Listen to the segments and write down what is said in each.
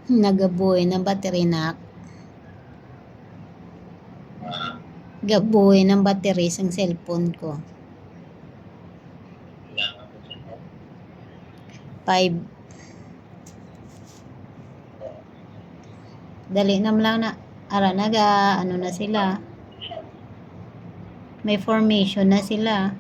Nagabuhay ng battery nak. Gabuhay ng battery sa cellphone ko. 5. Dali nam lang na. Ara naga, ano na sila. May formation na sila.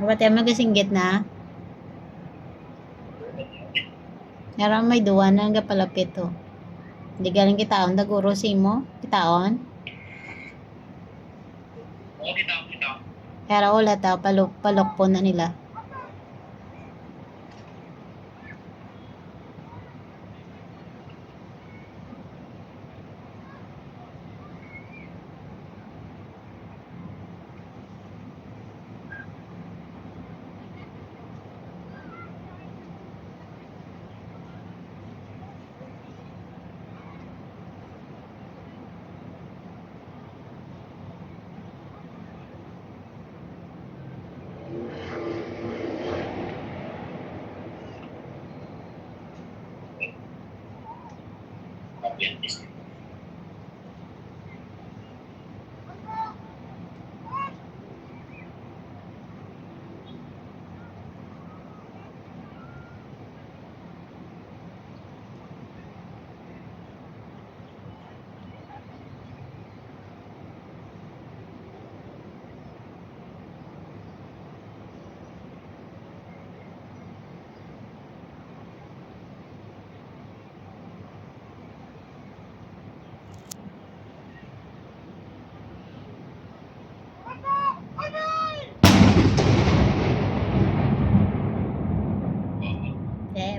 Ba't yung magasinggit na? Narang may duwa na nga palapit to. Hindi galing kitaon, daguro si mo? Kitaon? Oo, kitaon. Kaya wala ta, palokpo na nila.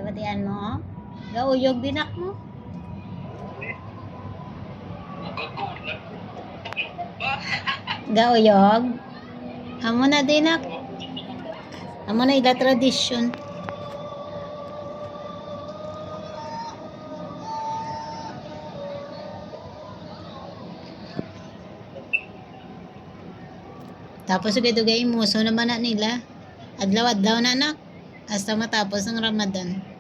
Batian mo? Gauyog dinak mo? Gauyog? Amo na dinak. Amo na ila tradisyon. Tapos ugay-ugay muso naman na nila. Adlaw-adlaw na anak. Hasta matapos ang Ramadan.